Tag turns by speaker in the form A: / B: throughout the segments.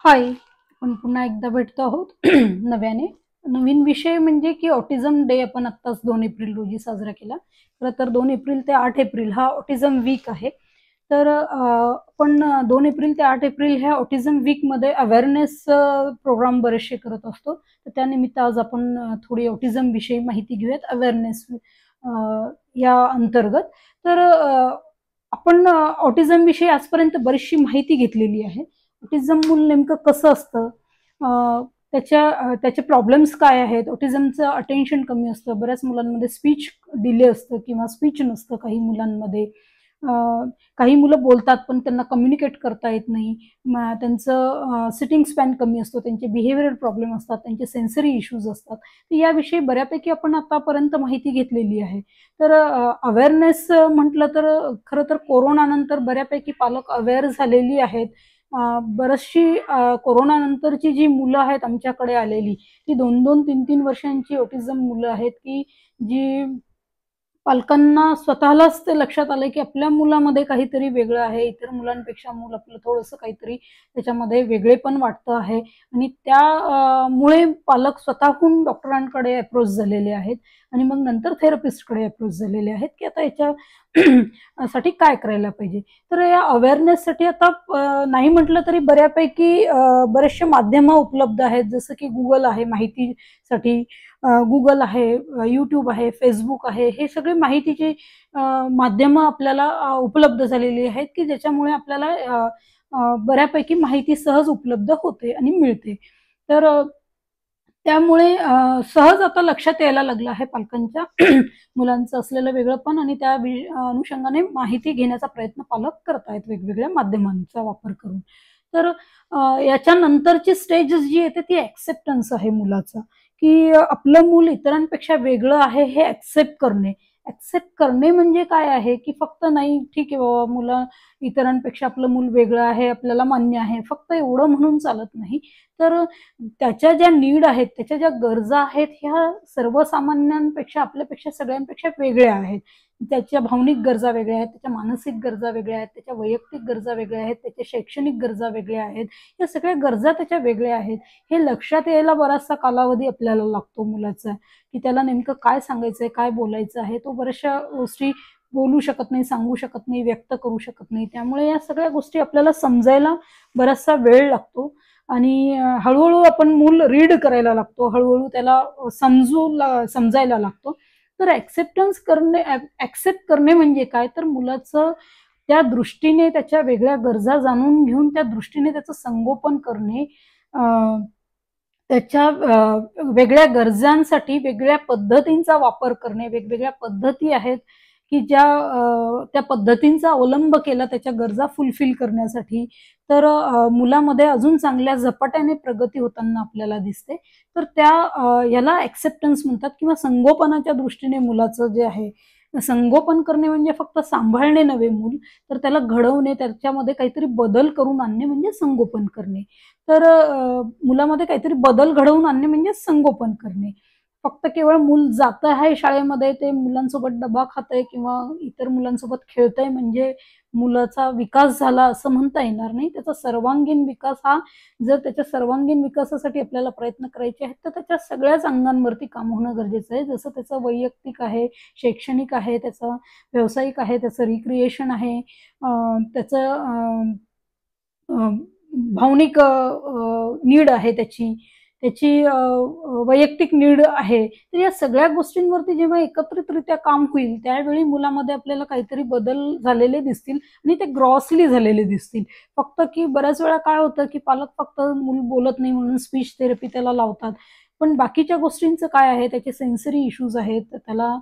A: हाय, आपण पुन्हा एकदा भेटतो आहोत नव्याने. नवीन विषय म्हणजे की ऑटिझम डे आपण आत्ताच 2 एप्रिल रोजी साजरा केला. खरं तर 2 एप्रिल ते 8 एप्रिल हा ऑटिझम वीक आहे. तर आपण 2 एप्रिल ते 8 एप्रिल ह्या ऑटिझम वीकमध्ये अवेअरनेस प्रोग्राम बरेचसे करत असतो. तर त्यानिमित्त आज आपण थोडी ऑटिझम विषयी माहिती घेऊयात अवेअरनेस या अंतर्गत. तर आपण ऑटिझम विषयी आजपर्यंत बरीचशी माहिती घेतलेली आहे. ऑटिझम मूल नेमकं कसं असतं, त्याचे प्रॉब्लेम्स काय आहेत. ऑटिझमचं अटेन्शन कमी असतं, बऱ्याच मुलांमध्ये स्पीच डिले असतं किंवा स्पीच नसतं काही मुलांमध्ये. काही मुलं बोलतात पण त्यांना कम्युनिकेट करता येत नाही. त्यांचं सिटिंग स्पॅन कमी असतो, त्यांचे बिहेवियरल प्रॉब्लेम असतात, त्यांचे सेन्सरी इश्यूज असतात. तर याविषयी बऱ्यापैकी आपण आतापर्यंत माहिती घेतलेली आहे. तर अवेअरनेस म्हटलं तर खरं तर कोरोनानंतर बऱ्यापैकी पालक अवेअर झालेली आहेत. बरीचशी कोरोनानंतरची जी मुलं आहेत आमच्याकडे आलेली, ती 2-2, 3-3 वर्षांची ऑटिझम मुलं आहेत, की जी पालकांना स्वतःलाच ते लक्षात आलं की आपल्या मुलामध्ये काहीतरी वेगळं आहे, इतर मुलांपेक्षा मूल आपलं थोडंसं काहीतरी त्याच्यामध्ये वेगळेपण वाटतं आहे. आणि त्यामुळे पालक स्वतःहून डॉक्टरांकडे अप्रोच झालेले आहेत आणि मग नंतर थेरपिस्टकडे अप्रोच झालेले आहेत की आता याच्या साठी काय करायला पाहिजे. तर या अवेअरनेससाठी आता नाही म्हटलं तरी बऱ्यापैकी बरेचसे माध्यमं उपलब्ध आहेत, जसं की गुगल आहे माहितीसाठी. गुगल आहे, यूट्यूब आहे, फेसबुक आहे, हे सगळे माहितीची माध्यमं आपल्याला उपलब्ध झालेली आहेत की ज्याच्यामुळे आपल्याला बऱ्यापैकी माहिती सहज उपलब्ध होते आणि मिळते. तर त्यामुळे सहज आता लक्षात यायला लागलं आहे पालकांच्या मुलांचं असलेलं वेगळंपण आणि त्या अनुषंगाने माहिती घेण्याचा प्रयत्न पालक करत आहेत वेगवेगळ्या माध्यमांचा वापर करून. तर याच्यानंतरची स्टेज जी येते ती ॲक्सेप्टन्स आहे मुलाचा, की आपलं मूल इतरांपेक्षा वेगळं आहे हे ॲक्सेप्ट करणे. ॲक्सेप्ट करणे म्हणजे काय आहे, की फक्त नाही ठीक आहे बाबा मुलं इतरांपेक्षा आपलं मूल वेगळं आहे, आपल्याला मान्य आहे, फक्त एवढं म्हणून चालत नाही. तर त्याच्या ज्या नीड आहेत, त्याच्या ज्या गरजा आहेत, ह्या सर्वसामान्यांपेक्षा आपल्यापेक्षा सगळ्यांपेक्षा वेगळ्या आहेत. त्याच्या भावनिक गरजा वेगळ्या आहेत, त्याच्या मानसिक गरजा वेगळ्या आहेत, त्याच्या वैयक्तिक गरजा वेगळ्या आहेत, त्याच्या शैक्षणिक गरजा वेगळ्या आहेत. या सगळ्या गरजा त्याच्या वेगळ्या आहेत. हे लक्षात यायला बराचसा कालावधी आपल्याला लागतो मुलाचा, की त्याला नेमकं काय सांगायचंय, काय बोलायचं आहे. तो बऱ्याचशा गोष्टी बोलू शकत नाही, सांगू शकत नाही, व्यक्त करू शकत नाही. त्यामुळे या सगळ्या गोष्टी आपल्याला समजायला बराचसा वेळ लागतो आणि हळूहळू आपण मूल रीड करायला लागतो, हळूहळू त्याला समजायला लागतो. तर ऍक्सेप्ट करणे म्हणजे काय, तर मुलाचं त्या दृष्टीने त्याच्या वेगळ्या गरजा जाणून घेऊन त्या दृष्टीने त्याचं संगोपन करणे. त्याच्या वेगळ्या गरजांसाठी वेगळ्या पद्धतींचा वापर करणे. वेगवेगळ्या पद्धती आहेत की ज्या त्या पद्धतींचा अवलंब केला त्याच्या गरजा फुलफिल करण्यासाठी, तर मुलामध्ये अजून चांगल्या झपाट्याने प्रगती होताना आपल्याला दिसते. तर याला ऍक्सेप्टन्स म्हणतात किंवा संगोपनाच्या दृष्टीने मुलाचं जे आहे, संगोपन करणे म्हणजे फक्त सांभाळणे नव्हे मूल, तर त्याला घडवणे, त्याच्यामध्ये काहीतरी बदल करून आणणे म्हणजे संगोपन करणे. तर मुलामध्ये काहीतरी बदल घडवून आणणे म्हणजे संगोपन करणे. फक्त केवळ मूल जातं आहे शाळेमध्ये, ते मुलांसोबत डबा खातंय किंवा इतर मुलांसोबत खेळतंय म्हणजे मुलाचा विकास झाला असं म्हणता येणार नाही. त्याचा सर्वांगीण विकास हा, जर त्याच्या सर्वांगीण विकासासाठी आपल्याला प्रयत्न करायचे आहेत तर त्याच्या सगळ्याच अंगांवरती काम होणं गरजेचं आहे. जसं त्याचं वैयक्तिक आहे, शैक्षणिक आहे, त्याचं व्यावसायिक आहे, त्याचं रिक्रिएशन आहे, त्याचं भावनिक नीड आहे, त्याची त्याची वैयक्तिक नीड आहे. तर या सगळ्या गोष्टींवरती जेव्हा एकत्रितरित्या काम होईल त्यावेळी मुलामध्ये आपल्याला काहीतरी बदल झालेले दिसतील आणि ते ग्रॉसली झालेले दिसतील. फक्त की बऱ्याच वेळा काय होतं की पालक फक्त मूल बोलत नाही म्हणून स्पीच थेरपी त्याला लावतात, पण बाकीच्या गोष्टींचं काय आहे, त्याचे सेन्सरी इश्यूज आहेत, त्याला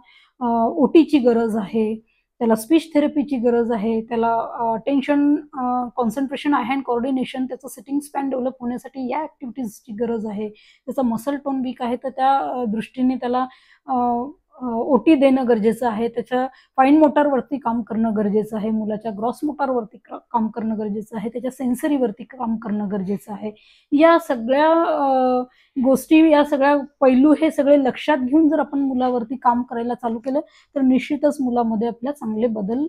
A: ओटीची गरज आहे, त्याला स्पीच थेरपीची गरज आहे, त्याला attention, concentration, I hand coordination, त्याचं सिटिंग स्पॅन डेव्हलप होण्यासाठी या ऍक्टिव्हिटीजची गरज आहे. त्याचा मसल टोन वीक आहे तर त्या दृष्टीने त्याला ओटी देणं गरजेचं आहे. त्याच्या फाईन मोटारवरती काम करणं गरजेचं आहे, मुलाच्या ग्रॉस मोटारवरती काम करणं गरजेचं आहे, त्याच्या सेन्सरीवरती काम करणं गरजेचं आहे. या सगळ्या गोष्टी, या सगळ्या पैलू हे सगळे लक्षात घेऊन जर आपण मुलावरती काम करायला चालू केलं तर निश्चितच मुलामध्ये आपल्या चांगले बदल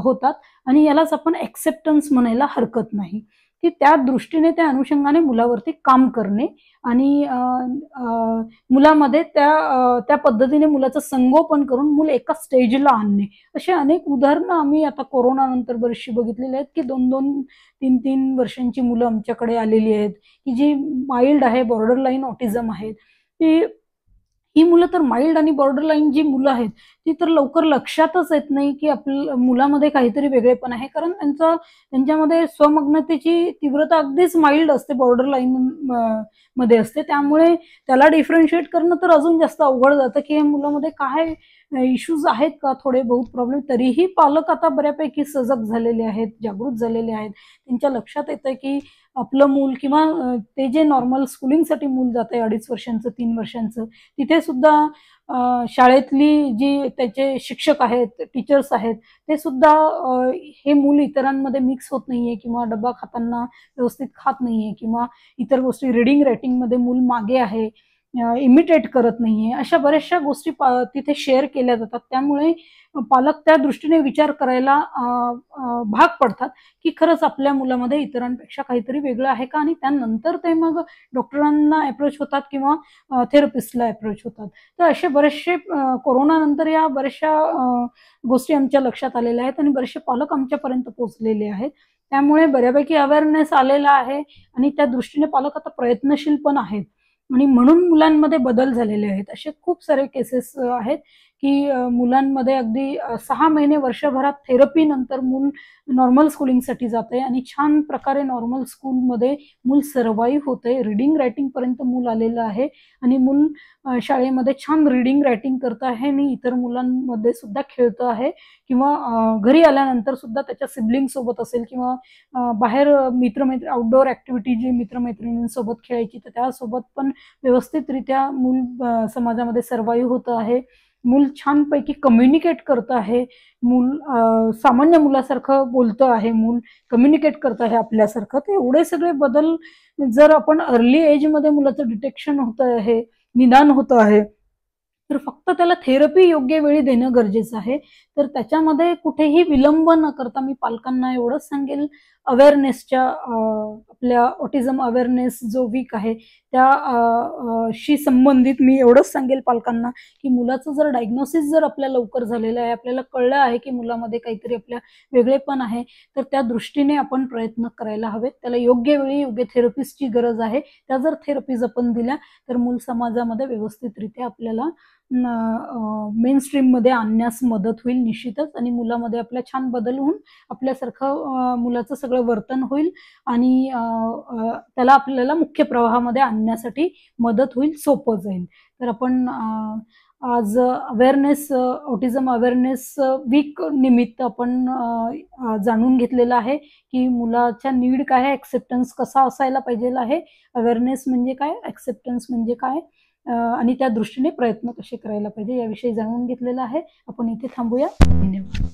A: होतात आणि यालाच आपण ऍक्सेप्टन्स म्हणायला हरकत नाही. की त्या दृष्टीने त्या अनुषंगाने मुलावरती काम करणे आणि मुलामध्ये त्या पद्धतीने मुलाचं संगोपन करून मूल एका स्टेजला आणणे. असे अनेक उदाहरणं आम्ही आता कोरोना नंतर बरीचशी बघितलेली आहेत की 2-2, 3-3 वर्षांची मुलं आमच्याकडे आलेली आहेत की जी माइल्ड आहे, बॉर्डरलाईन ऑटिझम आहेत. ही मुलं तर माइल्ड आणि बॉर्डरलाईन जी मुलं आहेत ती तर लवकर लक्षातच येत नाही की आपल्या मुलामध्ये काहीतरी वेगळेपण आहे, कारण त्यांच्यामध्ये स्वमग्नतेची तीव्रता अगदीच माइल्ड असते, बॉर्डरलाईन मध्ये असते. त्यामुळे त्याला डिफरन्शिएट करणं तर अजून जास्त अवघड जातं की या मुलामध्ये काय इश्यूज आहेत का, थोडे बहुत प्रॉब्लेम. तरीही पालक आता बऱ्यापैकी सजग झालेले आहेत, जागृत झालेले आहेत. त्यांच्या लक्षात येतं की आपलं मूल किंवा ते जे नॉर्मल स्कूलिंगसाठी मूल जात आहे 2.5 वर्षांचं, 3 वर्षांचं, तिथे सुद्धा शाळेतली जी त्याचे शिक्षक आहेत, टीचर्स आहेत, ते सुद्धा हे मूल इतरांमध्ये मिक्स होत नाहीये किंवा डब्बा खाताना व्यवस्थित खात नाहीये किंवा इतर गोष्टी रीडिंग रायटिंगमध्ये मूल मागे आहे, इमिटेट करत नाहीये, अशा बऱ्याचशा गोष्टी तिथे शेअर केल्या जातात. त्यामुळे पालक त्या दृष्टीने विचार करायला भाग पडतात की खरंच आपल्या मुलामध्ये इतरांपेक्षा काहीतरी वेगळं आहे का, आणि त्यानंतर ते मग डॉक्टरांना अप्रोच होतात किंवा थेरपिस्टला अप्रोच होतात. तर असे बरेचसे कोरोनानंतर या बऱ्याचशा गोष्टी आमच्या लक्षात आलेल्या आहेत आणि बरेचसे पालक आमच्यापर्यंत पोहोचलेले आहेत. त्यामुळे बऱ्यापैकी अवेअरनेस आलेला आहे आणि त्या दृष्टीने पालक आता प्रयत्नशील पण आहेत आणि म्हणून मुलांमध्ये बदल झालेले आहेत. असे खूप सारे केसेस आहेत की मुलांमध्ये अगदी 6 महिने वर्षभरात थेरपी नंतर मूल नॉर्मल स्कूलिंगसाठी जाते आणि छान प्रकारे नॉर्मल स्कूलमध्ये मूल सर्वाईव्ह होते. रीडिंग रायटिंग पर्यंत मूल आलेलं आहे आणि मूल शाळेमध्ये छान रीडिंग रायटिंग करत आहे आणि इतर मुलांमध्ये सुद्धा खेळतं आहे किंवा घरी आल्यानंतर सुद्धा त्याच्या सिबलिंग सोबत असेल किंवा बाहेर आउटडोअर ऍक्टिव्हिटी जी मित्रमैत्रिणींसोबत खेळायची तर त्यासोबत पण व्यवस्थितरित्या मूल समाजामध्ये सर्वाईव्ह होतं आहे. मूल छानपैकी कम्युनिकेट करत आहे. मूल सामान्य मुलासारखं बोलतं आहे. मूल कम्युनिकेट करत आहे आपल्यासारखं. तर एवढे सगळे बदल जर आपण अर्ली एजमध्ये मुलाचं डिटेक्शन होतं आहे, निदान होतं आहे, तर फक्त त्याला थेरपी योग्य वेळी देणं गरजेचं आहे. तर त्याच्यामध्ये कुठेही विलंब न करता मी पालकांना एवढंच सांगेल, अवेअरनेसच्या आपल्या ऑटिझम अवेअरनेस जो वीक आहे त्या शी संबंधित मी एवढंच सांगेल पालकांना की मुलाचं जर डायग्नोसिस जर आपल्या लवकर झालेलं आहे, आपल्याला कळलं आहे की मुलामध्ये काहीतरी आपल्या वेगळेपण आहे, तर त्या दृष्टीने आपण प्रयत्न करायला हवेत. त्याला योग्य वेळी योग्य थेरपिस्टची गरज आहे. त्या जर थेरपीज आपण दिल्या तर मूल समाजामध्ये व्यवस्थितरित्या आपल्याला मेन स्ट्रीम मध्ये आणण्यास मदत होईल निश्चितच, आणि मुलामध्ये आपल्या छान बदल होऊन आपल्यासारखं मुलाचं सगळं वर्तन होईल आणि त्याला आपल्याला मुख्य प्रवाहामध्ये आणण्यासाठी मदत होईल, सोपं जाईल. तर आपण आज अवेअरनेस ऑटिझम अवेअरनेस वीक निमित्त आपण जाणून घेतलेलं आहे की मुलाच्या नीड काय आहे, ऍक्सेप्टन्स कसा असायला पाहिजे आहे, अवेअरनेस म्हणजे काय, ऍक्सेप्टन्स म्हणजे काय, आणि त्या दृष्टीने प्रयत्न कसे करायला पाहिजे याविषयी जाणून घेतलेलं आहे. आपण इथे थांबूया. धन्यवाद.